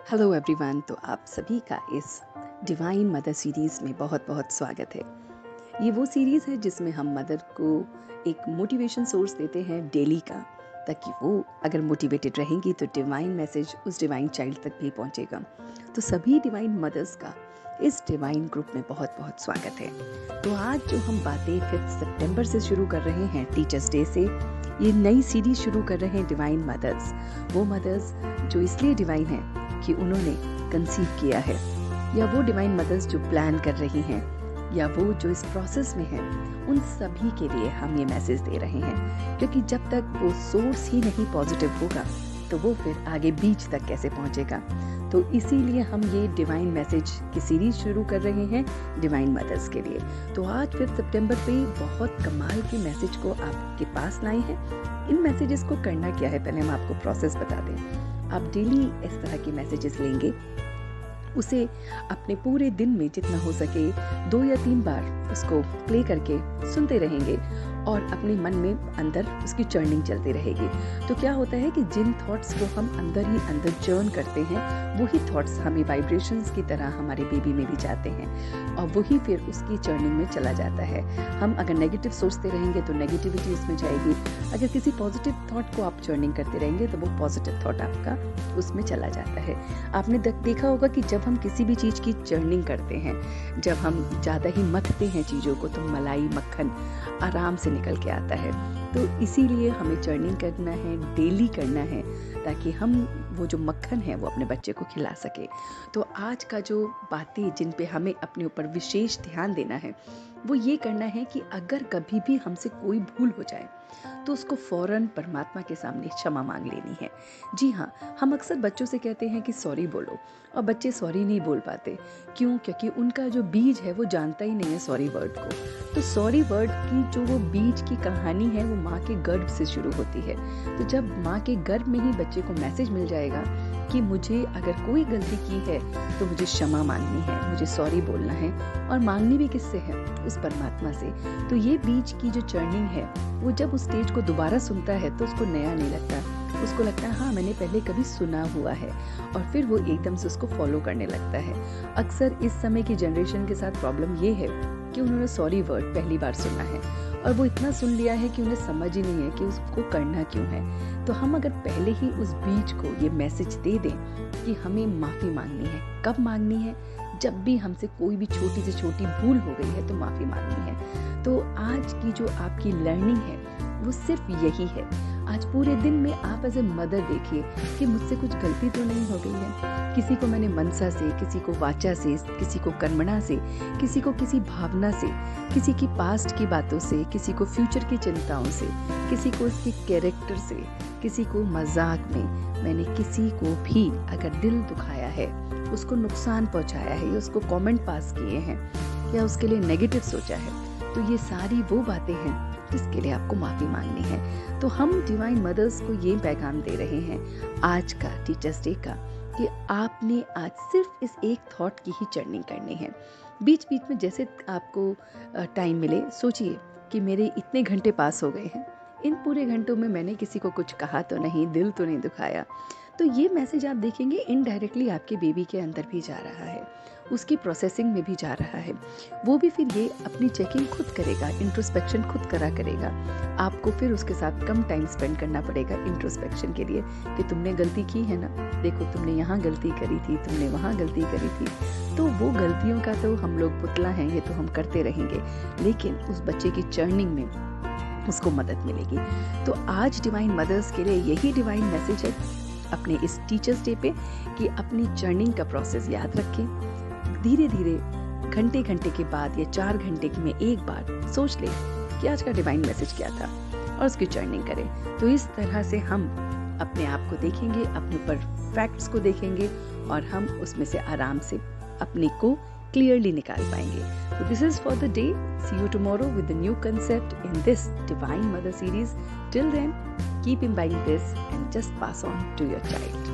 Hello everyone. तो आप सभी का इस डिवाइन मदर सीरीज़ में बहुत बहुत स्वागत है। ये वो सीरीज़ है जिसमें हम मदर को एक मोटिवेशन सोर्स देते हैं डेली का, ताकि वो अगर मोटिवेटेड रहेंगी तो डिवाइन मैसेज उस डिवाइन चाइल्ड तक भी पहुंचेगा। तो सभी डिवाइन मदर्स का इस डिवाइन ग्रुप में बहुत बहुत स्वागत है। तो आज जो हम बातें 5 सितंबर से शुरू कर रहे हैं, टीचर्स डे से ये नई सीरीज शुरू कर रहे हैं डिवाइन मदर्स। वो मदर्स जो इसलिए डिवाइन है कि उन्होंने कंसीव किया है, या वो डिवाइन मदर्स जो प्लान कर रही हैं, या वो जो इस प्रोसेस में है, उन सभी के लिए हम ये मैसेज दे रहे हैं। क्योंकि जब तक वो सोर्स ही नहीं पॉजिटिव होगा तो वो फिर आगे बीच तक कैसे पहुंचेगा। तो इसीलिए हम ये डिवाइन मैसेज की सीरीज शुरू कर रहे हैं डिवाइन मदर्स के लिए। तो आज 5 सितंबर पे बहुत कमाल के मैसेज को आपके पास लाए हैं। इन मैसेजेस को करना क्या है, पहले हम आपको प्रोसेस बता दें। आप डेली इस तरह के मैसेजेस लेंगे, उसे अपने पूरे दिन में जितना हो सके 2 या 3 बार उसको प्ले करके सुनते रहेंगे और अपने मन में अंदर उसकी चर्निंग चलती रहेगी। तो क्या होता है कि जिन थॉट्स को हम अंदर ही अंदर चर्न करते हैं, वही थॉट्स हमें वाइब्रेशंस की तरह हमारे बेबी में भी जाते हैं और वही फिर उसकी चर्निंग में चला जाता है। हम अगर नेगेटिव सोचते रहेंगे तो नेगेटिविटी उसमें जाएगी। अगर किसी पॉजिटिव थॉट को आप चर्निंग करते रहेंगे तो वो पॉजिटिव थॉट आपका उसमें चला जाता है। आपने देखा होगा कि जब हम किसी भी चीज़ की चर्निंग करते हैं, जब हम ज़्यादा ही मथते हैं चीज़ों को, तो मलाई मक्खन आराम से निकल के आता है। तो इसीलिए हमें चर्निंग करना है, डेली करना है, ताकि हम वो जो मक्खन है वो अपने बच्चे को खिला सके। तो आज का जो बातें जिन पे हमें अपने ऊपर विशेष ध्यान देना है, वो ये करना है कि अगर कभी भी हमसे कोई भूल हो जाए तो उसको फौरन परमात्मा के सामने क्षमा मांग लेनी है। जी हाँ, हम अक्सर बच्चों से कहते हैं कि सॉरी बोलो, और बच्चे सॉरी नहीं बोल पाते। क्यों? क्योंकि उनका जो बीज है वो जानता ही नहीं है सॉरी वर्ड को। तो सॉरी वर्ड की जो वो बीज की कहानी है वो माँ के गर्भ से शुरू होती है। तो जब माँ के गर्भ में ही बच्चे को मैसेज मिल जाएगा कि मुझे अगर कोई गलती की है तो मुझे क्षमा मांगनी है, मुझे सॉरी बोलना है, और मांगनी भी किससे है? उस परमात्मा से। तो ये बीज की जो चर्निंग है, वो जब उस स्टेज को दोबारा सुनता है तो उसको नया नहीं लगता। उसको लगता है हाँ, मैंने पहले कभी सुना हुआ है, और फिर वो एकदम से उसको फॉलो करने लगता है। अक्सर इस समय की जनरेशन के साथ प्रॉब्लम ये है कि उन्होंने सॉरी वर्ड पहली बार सुना है और वो इतना सुन लिया है कि उन्हें समझ ही नहीं है कि उसको करना क्यों है। तो हम अगर पहले ही उस बीज को ये मैसेज दे दें कि हमें माफ़ी मांगनी है, कब मांगनी है? जब भी हमसे कोई भी छोटी से छोटी भूल हो गई है तो माफ़ी मांगनी है। तो आज की जो आपकी लर्निंग है वो सिर्फ यही है। आज पूरे दिन में आप एज ए मदर देखिए कि मुझसे कुछ गलती तो नहीं हो गई है। किसी को मैंने मनसा से, किसी को वाचा से, किसी को कर्मणा से, किसी को किसी भावना से, किसी की पास्ट की बातों से, किसी को फ्यूचर की चिंताओं से, किसी को उसके कैरेक्टर से, किसी को मजाक में, मैंने किसी को भी अगर दिल दुखाया है, उसको नुकसान पहुंचाया है, या उसको कमेंट पास किए हैं, या उसके लिए नेगेटिव सोचा है, तो ये सारी वो बातें हैं जिसके लिए आपको माफ़ी मांगनी है। तो हम डिवाइन मदर्स को ये पैगाम दे रहे हैं आज का टीचर्स डे का, कि आपने आज सिर्फ इस एक थॉट की ही चर्निंग करनी है। बीच बीच में जैसे आपको टाइम मिले, सोचिए कि मेरे इतने घंटे पास हो गए हैं, इन पूरे घंटों में मैंने किसी को कुछ कहा तो नहीं, दिल तो नहीं दुखाया। तो ये मैसेज आप देखेंगे इनडायरेक्टली आपके बेबी के अंदर भी जा रहा है, उसकी प्रोसेसिंग में भी जा रहा है। वो भी फिर ये अपनी चेकिंग खुद करेगा, इंट्रोस्पेक्शन खुद करेगा। आपको फिर उसके साथ कम टाइम स्पेंड करना पड़ेगा इंट्रोस्पेक्शन के लिए कि तुमने गलती की है ना, देखो तुमने यहाँ गलती करी थी, तुमने वहाँ गलती करी थी। तो वो गलतियों का तो हम लोग पुतला हैं, ये तो हम करते रहेंगे, लेकिन उस बच्चे की चर्निंग में उसको मदद मिलेगी। तो आज डिवाइन मदर्स के लिए यही डिवाइन मैसेज है अपने इस टीचर्स डे पे, कि अपनी जर्निंग का प्रोसेस याद रखें। धीरे धीरे घंटे घंटे के बाद या 4 घंटे में एक बार सोच लें कि आज का डिवाइन मैसेज क्या था और उसकी जर्निंग करें। तो इस तरह से हम अपने आप को देखेंगे, अपने ऊपर फैक्ट्स को देखेंगे, और हम उसमें से आराम से अपने को क्लियरली निकाल पाएंगे। So this is for the day. See you tomorrow with the new concept in this Divine Mother series. Till then, keep imbibing this and just pass on to your child.